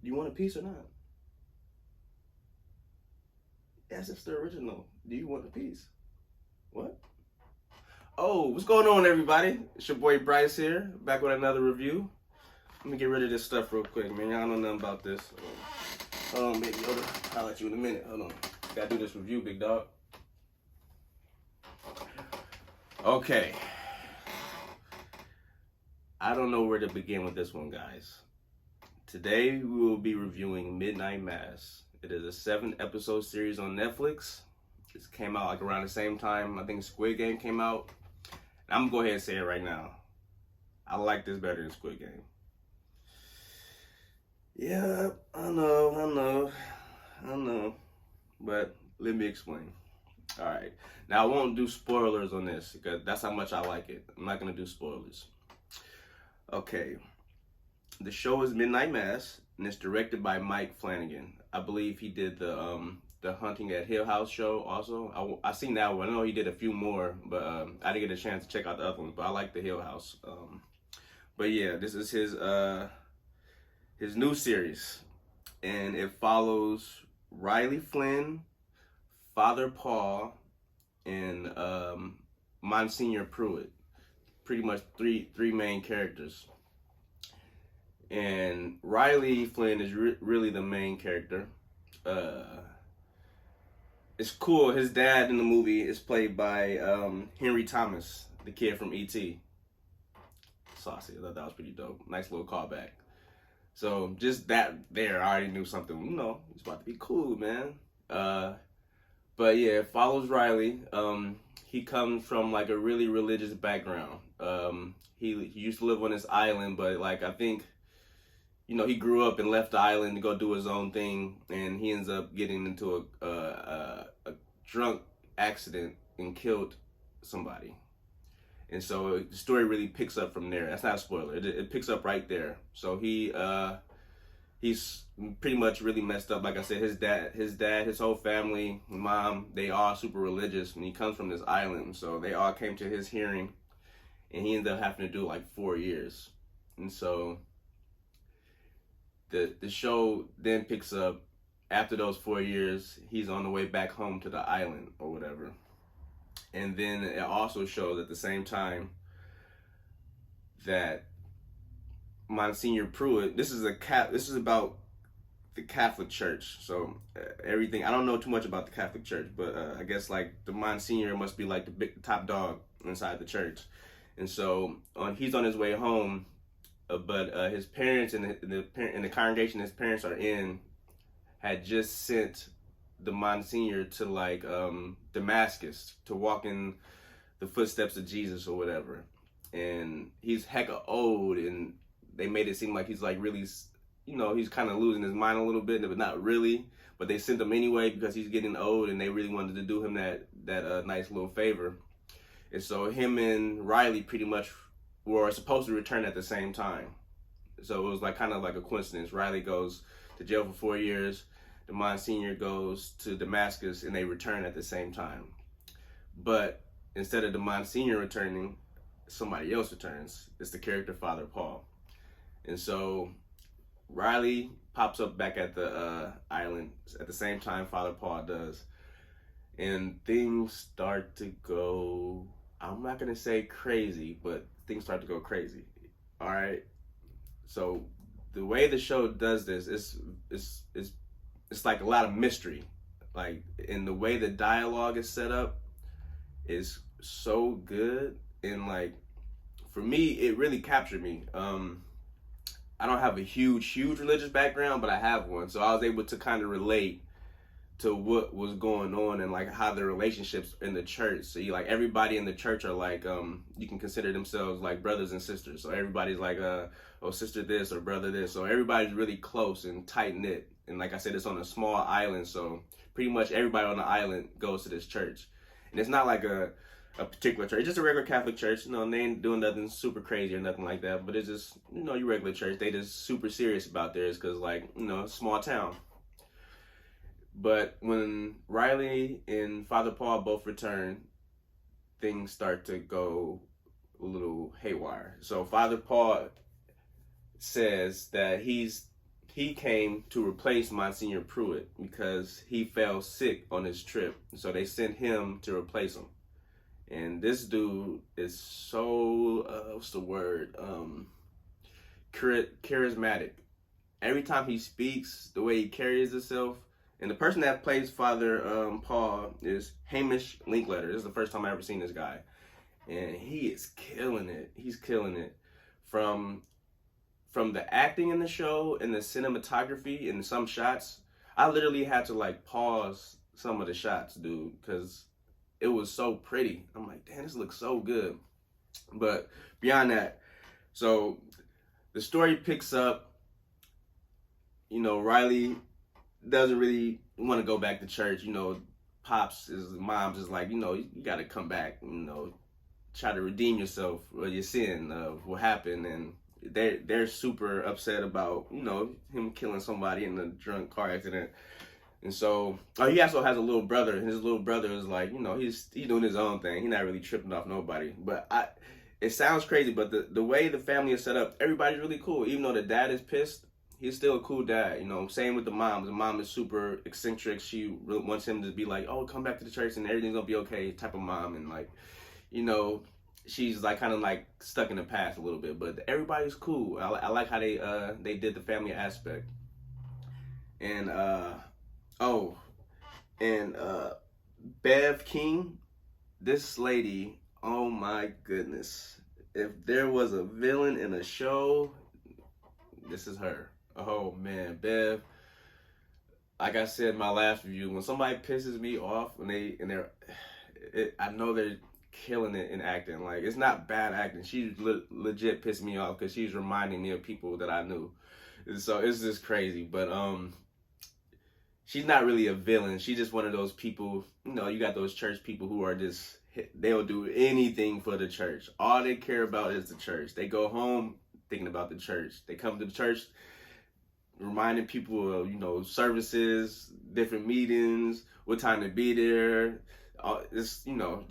Do you want a piece or not? Yes, it's the original. Do you want a piece? What? Oh, what's going on, everybody? It's your boy Bryce here, back with another review. Let me get rid of this stuff real quick, man. Y'all know nothing about this. Hold on, baby. I'll let you in a minute. Hold on. Gotta do this review, big dog. Okay. I don't know where to begin with this one, guys. Today, we will be reviewing Midnight Mass. It is a 7-episode series on Netflix. It came out like around the same time I think Squid Game came out. And I'm gonna go ahead and say it right now. I like this better than Squid Game. Yeah, I know. But let me explain. Alright. Now, I won't do spoilers on this because that's how much I like it. I'm not gonna do spoilers. Okay. The show is Midnight Mass, and it's directed by Mike Flanagan. I believe he did the Hunting at Hill House show also. I seen that one. I know he did a few more, but I didn't get a chance to check out the other ones. But I like the Hill House. But yeah, this is his new series, and it follows Riley Flynn, Father Paul, and Monsignor Pruitt. Pretty much three main characters. And Riley Flynn is really the main character. It's cool. His dad in the movie is played by Henry Thomas, the kid from E.T. Saucy. I thought that was pretty dope. Nice little callback. So just that there, I already knew something. You know, it's about to be cool, man. But yeah, it follows Riley. He comes from like a really religious background. He used to live on this island, but like I think, you know, he grew up and left the island to go do his own thing, and he ends up getting into a drunk accident and killed somebody. And so the story really picks up from there. That's not a spoiler. It picks up right there. So he's pretty much really messed up. Like I said, his dad, his whole family, mom, they all super religious, and he comes from this island. So they all came to his hearing, and he ended up having to do like 4 years. And so the show then picks up after those 4 years. He's on the way back home to the island or whatever. And then it also shows at the same time that Monsignor Pruitt. This is about the Catholic Church. So everything, I don't know too much about the Catholic Church, but I guess like the Monsignor must be like the big top dog inside the church. And so he's on his way home, but his parents and the congregation his parents are in had just sent the Monsignor to like Damascus to walk in the footsteps of Jesus or whatever. And he's hecka old, and they made it seem like he's like really, you know, he's kind of losing his mind a little bit, but not really. But they sent him anyway because he's getting old, and they really wanted to do him that nice little favor. And so him and Riley pretty much were supposed to return at the same time. So it was like kind of like a coincidence. Riley goes to jail for 4 years. The Monsignor goes to Damascus, and they return at the same time. But instead of the Monsignor returning, somebody else returns. It's the character Father Paul. And so Riley pops up back at the island at the same time Father Paul does. And things start to go, I'm not going to say crazy, but things start to go crazy. All right? So the way the show does this is it's like a lot of mystery. Like, in the way the dialogue is set up is so good. And like, for me, it really captured me. I don't have a huge religious background, but I have one. So I was able to kind of relate to what was going on and like how the relationships in the church. So you like everybody in the church are like, you can consider themselves like brothers and sisters. So everybody's like, oh, sister this or brother this. So everybody's really close and tight knit. And like I said, it's on a small island, so pretty much everybody on the island goes to this church. And it's not like a particular church. It's just a regular Catholic church. You know, and they ain't doing nothing super crazy or nothing like that. But it's just, you know, your regular church. They just super serious about theirs because, like, you know, small town. But when Riley and Father Paul both return, things start to go a little haywire. So Father Paul says that he's he came to replace Monsignor Pruitt because he fell sick on his trip. So they sent him to replace him. And this dude is so, what's the word? Charismatic. Every time he speaks, the way he carries himself. And the person that plays Father Paul is Hamish Linklater. This is the first time I ever seen this guy. And he is killing it. He's killing it. From the acting in the show and the cinematography and some shots, I literally had to like pause some of the shots, dude, because it was so pretty. I'm like, damn, this looks so good. But beyond that, so the story picks up. You know, Riley doesn't really want to go back to church. You know, mom's is like, you know, you got to come back. You know, try to redeem yourself or your sin of what happened. And they're super upset about, you know, him killing somebody in a drunk car accident. And so, he also has a little brother, and his little brother is like, you know, he's doing his own thing. He's not really tripping off nobody. But it sounds crazy, but the way the family is set up, everybody's really cool. Even though the dad is pissed, he's still a cool dad. You know, same with the mom. The mom is super eccentric. She really wants him to be like, oh, come back to the church and everything's gonna be okay type of mom. And like, you know, she's like kind of like stuck in the past a little bit. But everybody's cool. I like how they did the family aspect. And Beth King, this lady, oh my goodness. If there was a villain in a show, this is her. Oh man, Bev. Like I said in my last review, when somebody pisses me off I know they're killing it in acting. Like, it's not bad acting. She legit pissed me off because she's reminding me of people that I knew. And so it's just crazy. But she's not really a villain. She's just one of those people, you know, you got those church people who are just, they'll do anything for the church. All they care about is the church. They go home thinking about the church. They come to the church reminding people of, you know, services, different meetings, what time to be there. It's, you know,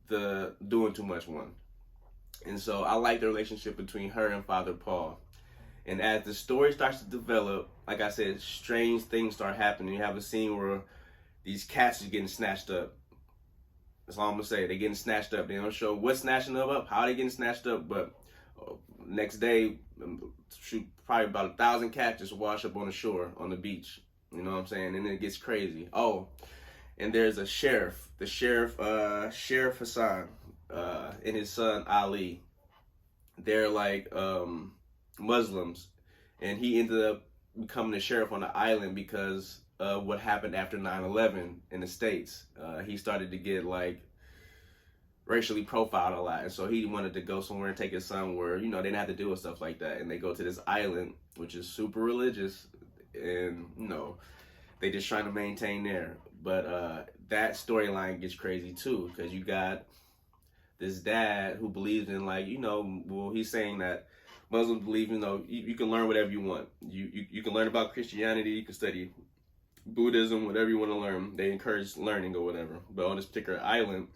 the doing too much one. And so I like the relationship between her and Father Paul. And as the story starts to develop, like I said, strange things start happening. You have a scene where these cats are getting snatched up. That's all I'm going to say. They're getting snatched up. They don't show what's snatching them up, how they getting snatched up, but next day, probably about 1,000 cats just wash up on the shore, on the beach. You know what I'm saying? And then it gets crazy. Oh, and there's a sheriff. The sheriff, Sheriff Hassan, and his son Ali. They're like Muslims, and he ended up becoming the sheriff on the island because of what happened after 9/11 in the States. He started to get like racially profiled a lot, and so he wanted to go somewhere and take his son where, you know, they didn't have to deal with stuff like that. And they go to this island which is super religious, and you know, they just trying to maintain there. But that storyline gets crazy too, because you got this dad who believes in, like, you know, well, he's saying that Muslims believe, you know, you can learn whatever you want. You can learn about Christianity, you can study Buddhism, whatever you want to learn. They encourage learning or whatever. But on this particular island,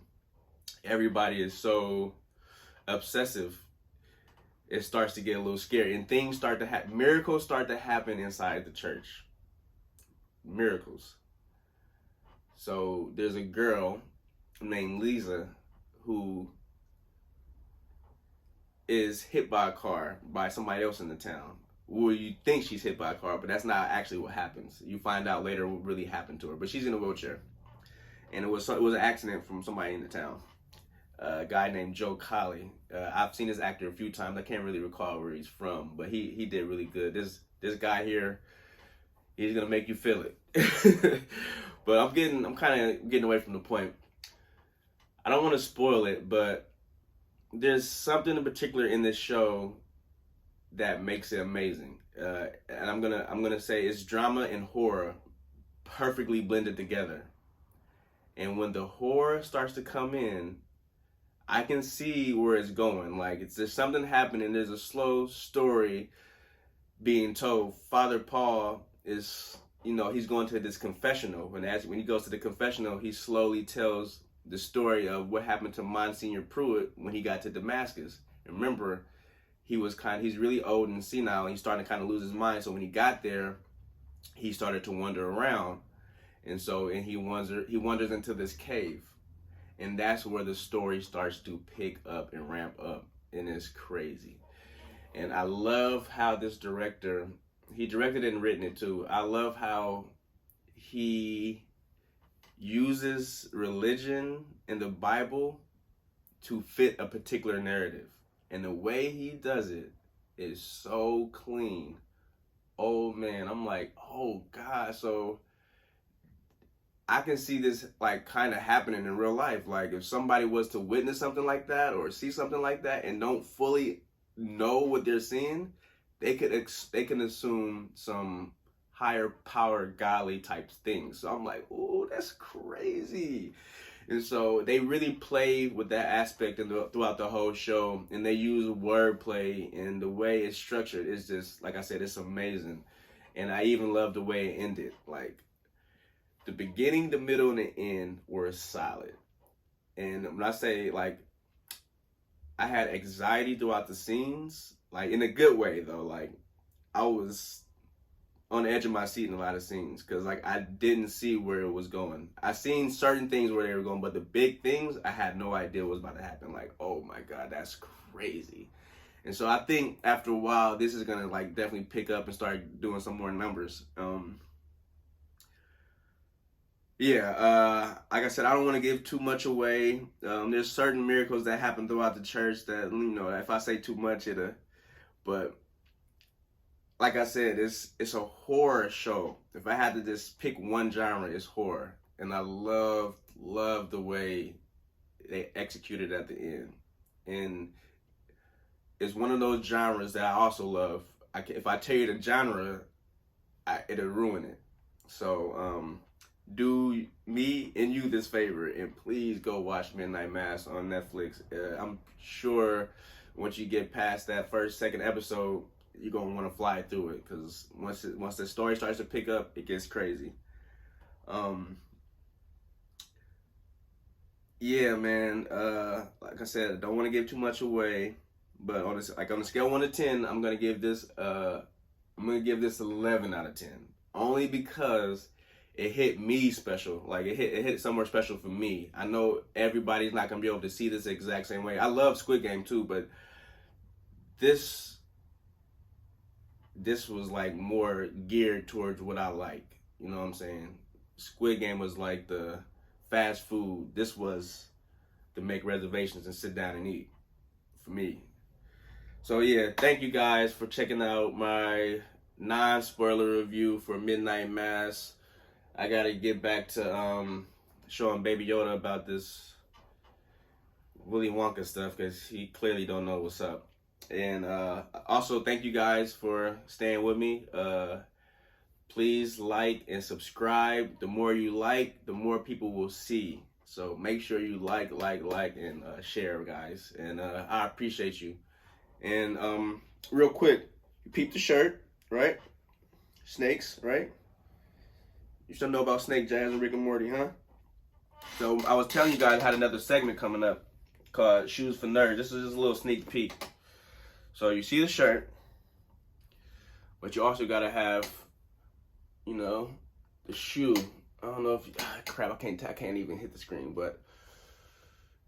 everybody is so obsessive, it starts to get a little scary, and things start to happen. Miracles start to happen inside the church. Miracles. So there's a girl named Lisa who is hit by a car by somebody else in the town. Well, you think she's hit by a car, but that's not actually what happens. You find out later what really happened to her. But she's in a wheelchair, and it was an accident from somebody in the town. A guy named Joe Colley. I've seen this actor a few times. I can't really recall where he's from, but he did really good. This guy here, he's gonna make you feel it. But I'm kind of getting away from the point. I don't want to spoil it, but there's something in particular in this show that makes it amazing. And I'm gonna say it's drama and horror perfectly blended together. And when the horror starts to come in, I can see where it's going. Like, there's something happening. There's a slow story being told. Father Paul is, you know, he's going to this confessional. When he goes to the confessional, he slowly tells the story of what happened to Monsignor Pruitt when he got to Damascus. And remember, he's really old and senile, and he's starting to kind of lose his mind. So when he got there, he started to wander around, and he wanders into this cave, and that's where the story starts to pick up and ramp up, and it's crazy. And I love how this director, he directed it and written it too. I love how he uses religion in the Bible to fit a particular narrative. And the way he does it is so clean. Oh man, I'm like, oh God. So I can see this like kind of happening in real life. Like if somebody was to witness something like that or see something like that and don't fully know what they're seeing, they can assume some higher power godly type things. So I'm like, oh, that's crazy. And so they really play with that aspect throughout the whole show, and they use wordplay, and the way it's structured is just, like I said, it's amazing. And I even love the way it ended. Like the beginning, the middle, and the end were solid. And when I say like I had anxiety throughout the scenes, like in a good way though. Like I was on the edge of my seat in a lot of scenes because like I didn't see where it was going. I seen certain things where they were going, but the big things I had no idea what was about to happen. Like, oh my God, that's crazy. And so I think after a while, this is gonna like definitely pick up and start doing some more numbers. Like I said, I don't want to give too much away. There's certain miracles that happen throughout the church that, you know, if I say too much, but like I said, it's a horror show. If I had to just pick one genre, it's horror. And I love the way they executed at the end. And it's one of those genres that I also love. If I tell you the genre, it'll ruin it. So, do me and you this favor and please go watch Midnight Mass on Netflix. I'm sure once you get past that second episode, you're gonna want to fly through it because once the story starts to pick up, it gets crazy. Yeah, man. Like I said, I don't want to give too much away, but on a scale of 1 to 10, I'm gonna give this 11 out of 10, only because it hit me special. Like it hit somewhere special for me. I know everybody's not gonna be able to see this exact same way. I love Squid Game too, but this was like more geared towards what I like. You know what I'm saying? Squid Game was like the fast food. This was to make reservations and sit down and eat for me. So yeah, thank you guys for checking out my non-spoiler review for Midnight Mass. I gotta get back to showing Baby Yoda about this Willy Wonka stuff because he clearly don't know what's up. And also thank you guys for staying with me. Please like and subscribe. The more you like, the more people will see. So make sure you like, and share, guys. And I appreciate you. And real quick, you peep the shirt, right? Snakes, right? You should know about Snake Jazz and Rick and Morty, huh? So I was telling you guys I had another segment coming up called Shoes for Nerds. This is just a little sneak peek. So you see the shirt, but you also gotta have, you know, the shoe. I don't know if crap. I can't even hit the screen, but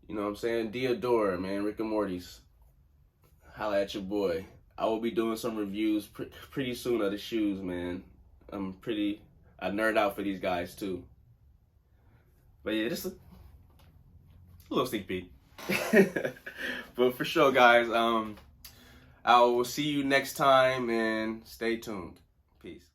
you know what I'm saying. Deodora, man. Rick and Morty's. Holla at your boy. I will be doing some reviews pretty soon of the shoes, man. I nerd out for these guys too. But yeah, just a little sneak peek. But for sure, guys. I will see you next time and stay tuned. Peace.